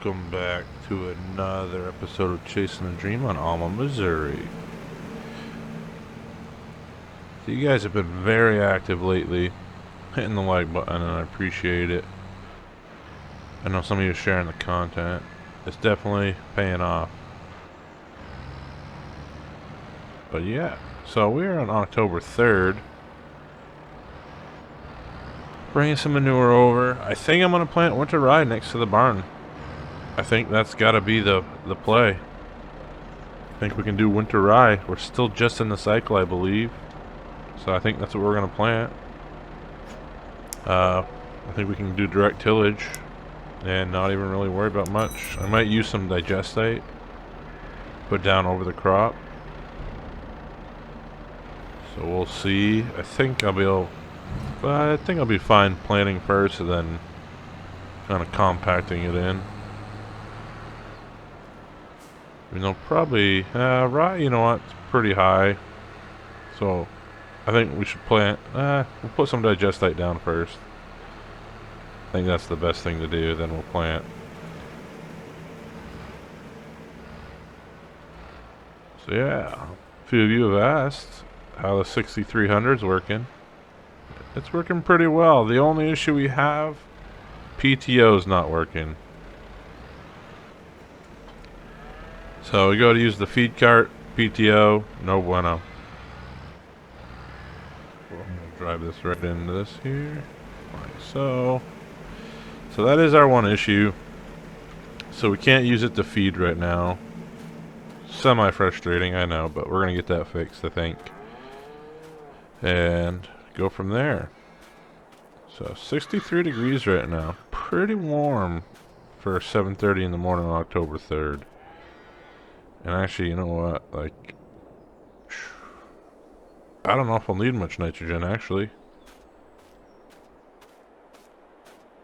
Welcome back to another episode of Chasing the Dream on Alma, Missouri. So you guys have been very active lately, hitting the like button, and I appreciate it. I know some of you are sharing the content. It's definitely paying off. But yeah, so we're on October 3rd. Bringing some manure over. I think I'm going to plant winter rye next to the barn. I think that's got to be the play. I think we can do winter rye. We're still just in the cycle, I believe. So I think that's what we're going to plant. I think we can do direct tillage and not even really worry about much. I might use some digestate, put down over the crop. So we'll see. I think I'll be fine planting first and then kind of compacting it in. You know, probably rye, you know what, it's pretty high. So I think we should plant, we'll put some digestate down first. I think that's the best thing to do, then we'll plant. So yeah, a few of you have asked how the 6300 is working. It's working pretty well. The only issue we have, PTO is not working. So we go to use the feed cart, PTO, no bueno. I'm going to drive this right into this here, like so. So that is our one issue. So we can't use it to feed right now. Semi-frustrating, I know, but we're going to get that fixed, I think. And go from there. So 63 degrees right now. Pretty warm for 7:30 in the morning on October 3rd. And actually, you know what? Like, I don't know if I'll need much nitrogen, actually.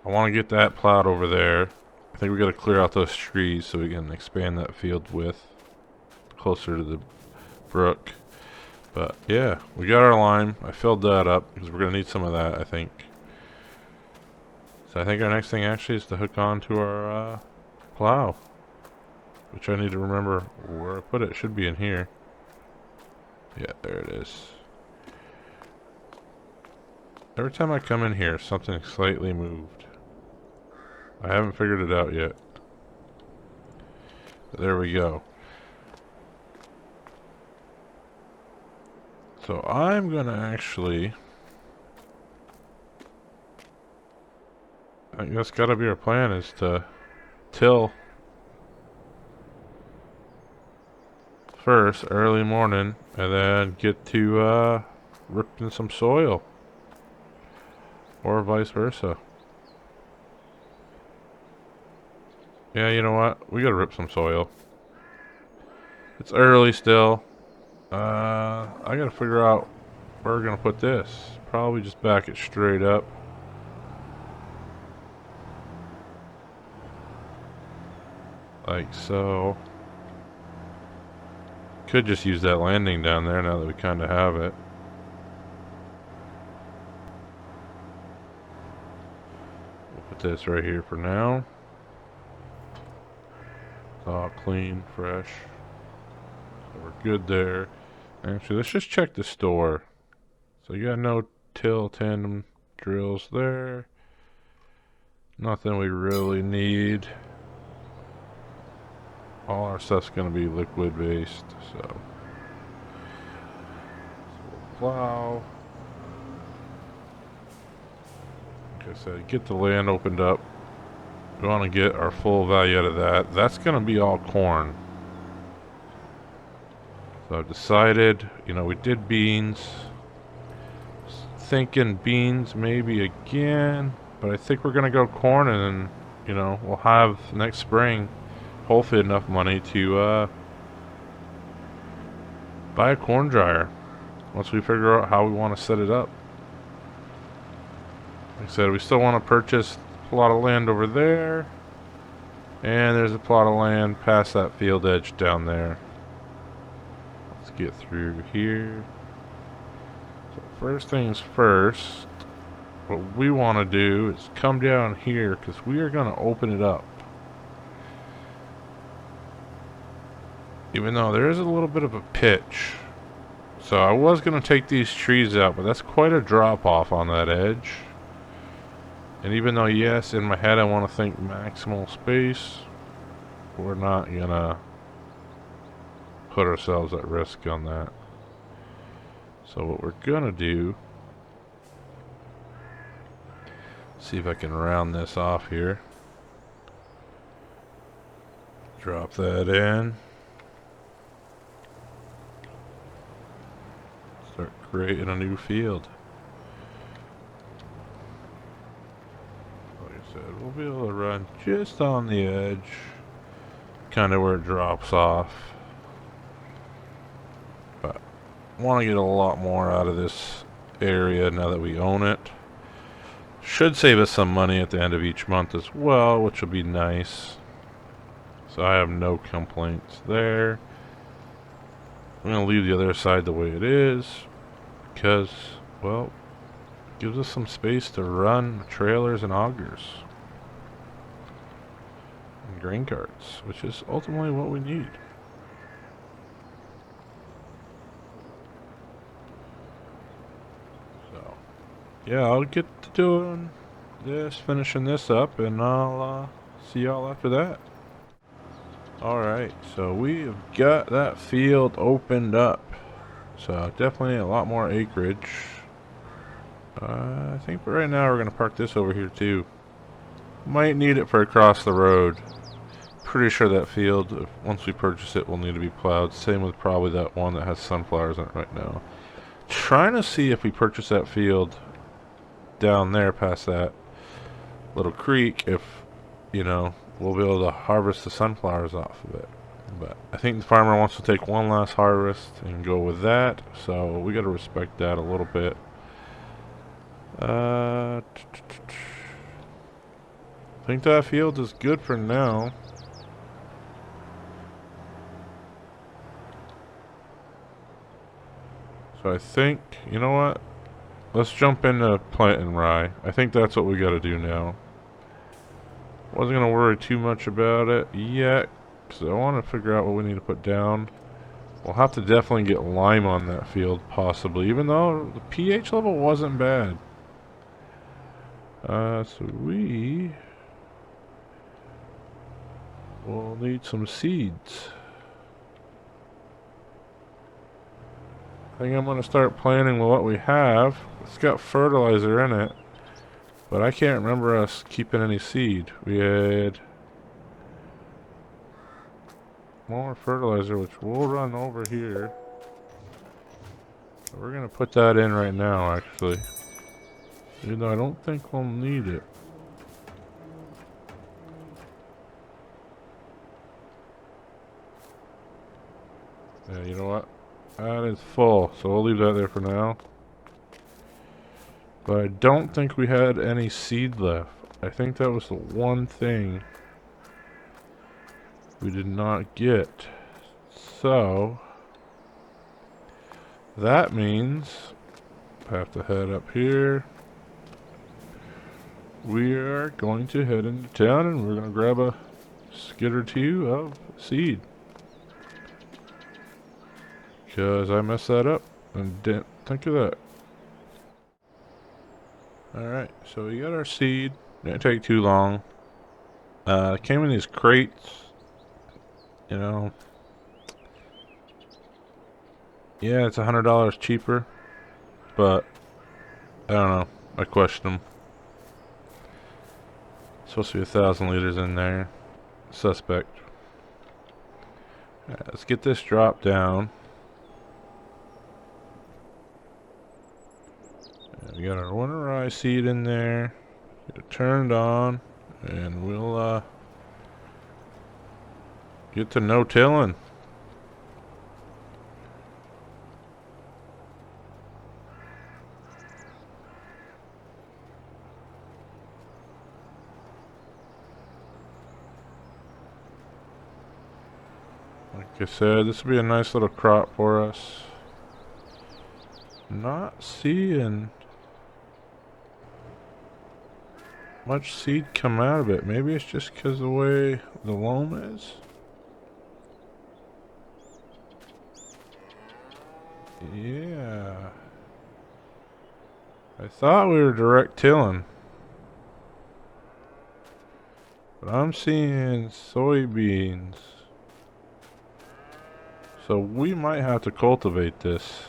I want to get that plowed over there. I think we got to clear out those trees so we can expand that field width closer to the brook. But yeah, we got our lime. I filled that up because we're going to need some of that, I think. So I think our next thing actually is to hook on to our plow. Which I need to remember where I put it. It should be in here. Yeah, there it is. Every time I come in here, something slightly moved. I haven't figured it out yet. But there we go. So I'm gonna actually... I think that's gotta be our plan, is to till first, early morning, and then get to ripping some soil. Or vice versa. Yeah, you know what? We gotta rip some soil. It's early still. I gotta figure out where we're gonna put this. Probably just back it straight up. Like so. Could just use that landing down there now that we kind of have it. We'll put this right here for now. It's all clean, fresh. So we're good there. Actually, let's just check the store. So you got no till tandem drills there. Nothing we really need. All our stuff's gonna be liquid based, so we'll plow. Like I said, get the land opened up. We want to get our full value out of that. That's gonna be all corn. So I've decided, you know, we did beans. Thinking beans maybe again, but I think we're gonna go corn, and then, you know, we'll have next spring hopefully enough money to buy a corn dryer once we figure out how we want to set it up. Like I said, we still want to purchase a plot of land over there, and there's a plot of land past that field edge down there. Let's get through here. So first things first, what we want to do is come down here because we are going to open it up. Even though there is a little bit of a pitch. So I was going to take these trees out, but that's quite a drop off on that edge. And even though, yes, in my head I want to think maximal space, we're not going to put ourselves at risk on that. So what we're going to do, see if I can round this off here. Drop that in. Start creating a new field. Like I said, we'll be able to run just on the edge, kind of where it drops off. But I want to get a lot more out of this area now that we own it. Should save us some money at the end of each month as well, which will be nice. So I have no complaints there. I'm going to leave the other side the way it is because, well, it gives us some space to run trailers and augers and grain carts, which is ultimately what we need. So, yeah, I'll get to doing this, finishing this up, and I'll see y'all after that. Alright, so we have got that field opened up. So definitely a lot more acreage. I think for right now we're going to park this over here too. Might need it for across the road. Pretty sure that field, once we purchase it, will need to be plowed. Same with probably that one that has sunflowers in it right now. Trying to see if we purchase that field down there past that little creek, if, you know, we'll be able to harvest the sunflowers off of it. But I think the farmer wants to take one last harvest and go with that, so we got to respect that a little bit. I think that field is good for now. So I think, you know what? Let's jump into planting rye. I think that's what we got to do now. Wasn't going to worry too much about it yet, because I want to figure out what we need to put down. We'll have to definitely get lime on that field, possibly, even though the pH level wasn't bad. So we will need some seeds. I think I'm going to start planting with what we have. It's got fertilizer in it, but I can't remember us keeping any seed. We had more fertilizer, which we'll run over here. We're going to put that in right now, actually. Even though I don't think we'll need it. Yeah, you know what? That is full, so we'll leave that there for now. But I don't think we had any seed left. I think that was the one thing we did not get. So that means I have to head up here. We are going to head into town and we're going to grab a skid or two of seed. Because I messed that up and didn't think of that. Alright, so we got our seed. Didn't take too long. It came in these crates. You know. Yeah, it's $100 cheaper. But, I don't know. I question them. Supposed to be 1,000 liters in there. Suspect. Alright, let's get this dropped down. We got our winter rye seed in there. Get it turned on. And we'll get to no-tilling. Like I said, this will be a nice little crop for us. Not seeing much seed come out of it. Maybe it's just because of the way the loam is. Yeah. I thought we were direct tilling. But I'm seeing soybeans. So we might have to cultivate this.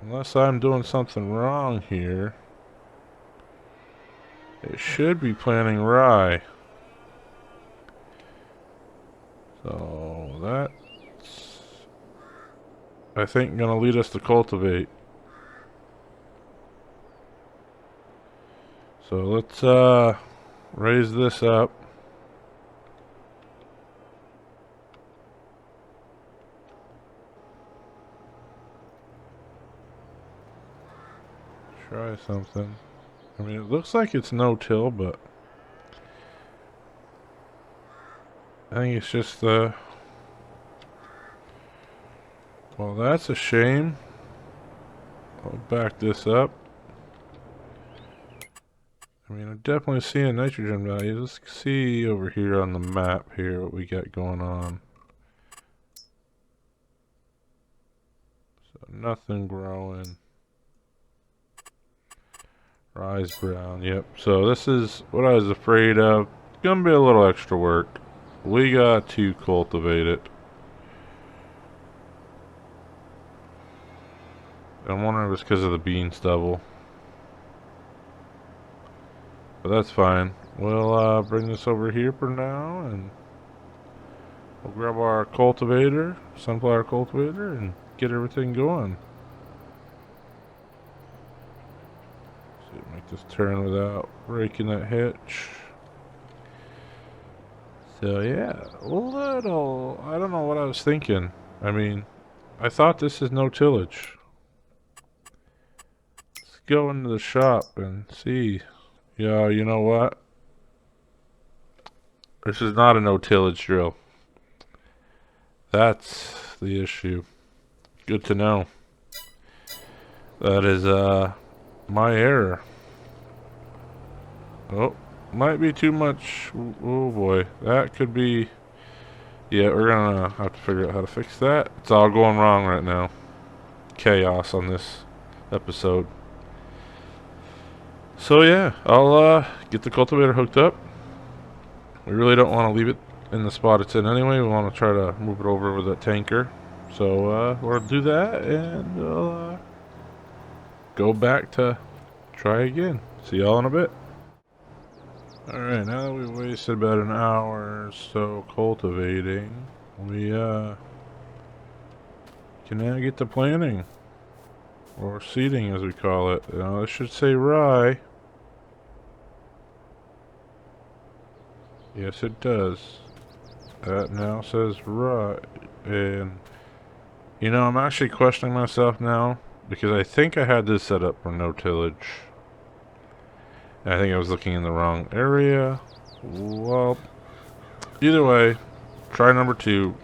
Unless I'm doing something wrong here. It should be planting rye. So that's, I think, gonna lead us to cultivate. So let's raise this up. Try something. I mean, it looks like it's no-till, but I think it's just well, that's a shame. I'll back this up. I mean, I'm definitely seeing nitrogen values. Let's see over here on the map here what we got going on. So nothing growing. Rye's brown, yep. So this is what I was afraid of. It's gonna be a little extra work. We got to cultivate it. I'm wondering if it's because of the bean stubble. But that's fine. We'll bring this over here for now, and we'll grab our cultivator, sunflower cultivator, and get everything going. See, make this turn without breaking that hitch. So yeah, little, I don't know what I was thinking. I mean, I thought this is no tillage. Let's go into the shop and see. Yeah, you know what? This is not a no tillage drill. That's the issue. Good to know. That is my error. Oh, might be too much. Oh boy, that could be. Yeah, we're gonna have to figure out how to fix that. It's all going wrong right now. Chaos on this episode. So yeah, I'll get the cultivator hooked up. We really don't want to leave it in the spot it's in anyway. We want to try to move it over with that tanker. So we'll do that, and we'll go back to try again. See y'all in a bit. Alright, now that we've wasted about an hour or so cultivating, we can now get to planting. Or seeding, as we call it. Now, this should say rye. Yes, it does. That now says rye. And, you know, I'm actually questioning myself now, because I think I had this set up for no tillage. And I think I was looking in the wrong area. Well, either way, try number 2.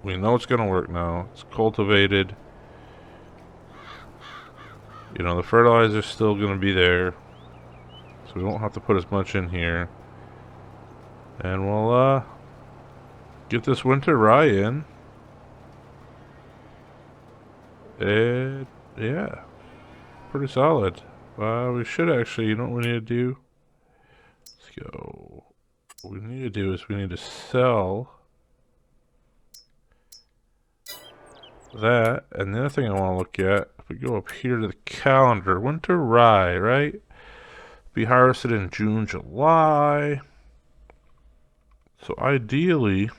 We know it's going to work now. It's cultivated. You know, the fertilizer's still going to be there. So we won't have to put as much in here. And we'll get this winter rye in. And yeah, pretty solid. We should actually, you know what we need to do? Let's go. What we need to do is we need to sell that. And the other thing I want to look at, if we go up here to the calendar, winter rye, right? Be harvested in June, July. So ideally,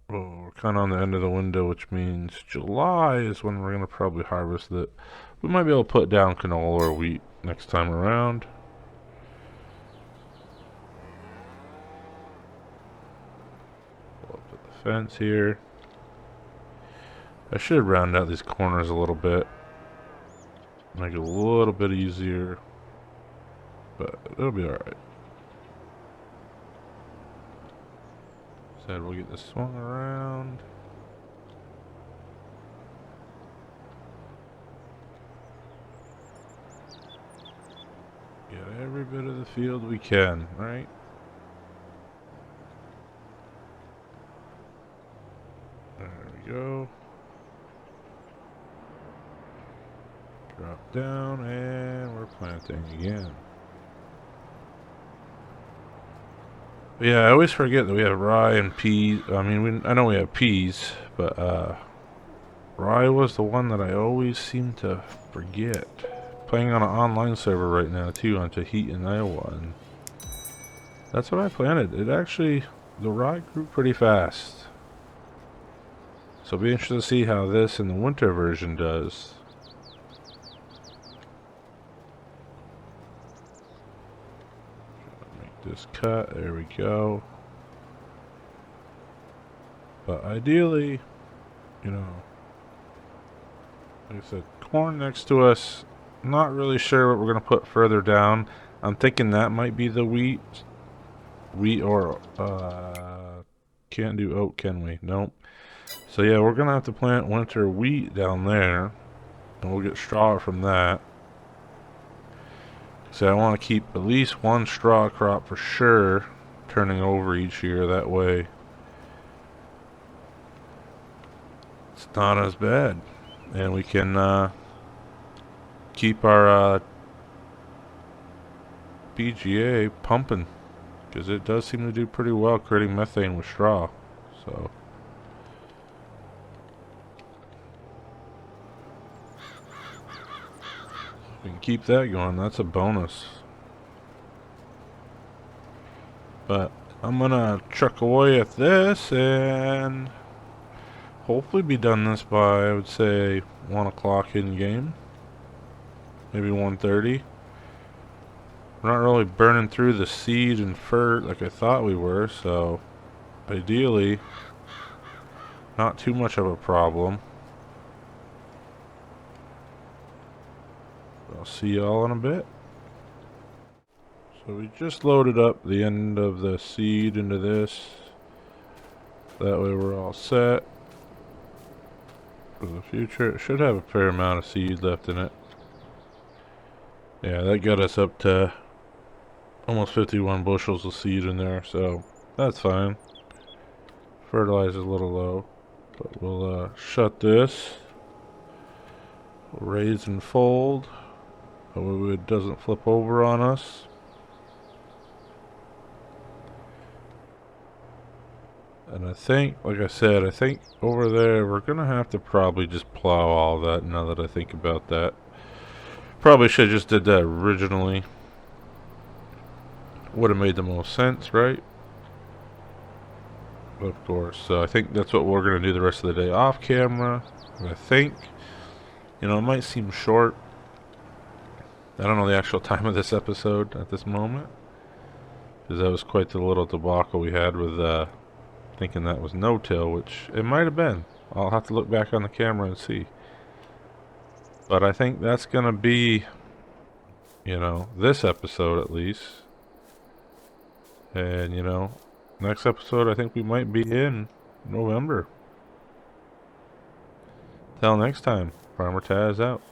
well, we're kind of on the end of the window, which means July is when we're going to probably harvest it. We might be able to put down canola or wheat next time around. Pull up to the fence here. I should round out these corners a little bit. Make it a little bit easier. But it'll be alright. Said we'll get this swung around. Get every bit of the field we can, right? There we go. Drop down, and we're planting again. But yeah, I always forget that we have rye and peas. I mean, I know we have peas, but rye was the one that I always seem to forget. Playing on an online server right now too, on Tahiti in Iowa, and that's what I planted. It actually, the rye grew pretty fast. So it'll be interesting to see how this in the winter version does. Make this cut, there we go. But ideally, you know, like I said, corn next to us. Not really sure what we're going to put further down. I'm thinking that might be the wheat. Wheat or, can't do oat, can we? Nope. So yeah, we're going to have to plant winter wheat down there. And we'll get straw from that. So I want to keep at least one straw crop for sure turning over each year. That way it's not as bad. And we can keep our BGA pumping. Because it does seem to do pretty well creating methane with straw. So we can keep that going. That's a bonus. But I'm gonna chuck away at this and hopefully be done this by, I would say, 1 o'clock in game. Maybe 1:30. We're not really burning through the seed and fert like I thought we were, so ideally not too much of a problem. I'll see y'all in a bit. So we just loaded up the end of the seed into this. That way we're all set for the future. It should have a fair amount of seed left in it. Yeah, that got us up to almost 51 bushels of seed in there, so that's fine. Fertilizer's a little low, but we'll shut this. We'll raise and fold. That way it doesn't flip over on us. And I think, like I said, I think over there we're going to have to probably just plow all that now that I think about that. Probably should have just did that originally. Would have made the most sense, right? Of course. So I think that's what we're going to do the rest of the day off camera. And I think, you know, it might seem short. I don't know the actual time of this episode at this moment. Because that was quite the little debacle we had with thinking that was no-till, which it might have been. I'll have to look back on the camera and see. But I think that's going to be, you know, this episode at least. And, you know, next episode I think we might be in November. Till next time, Farmer Taz out.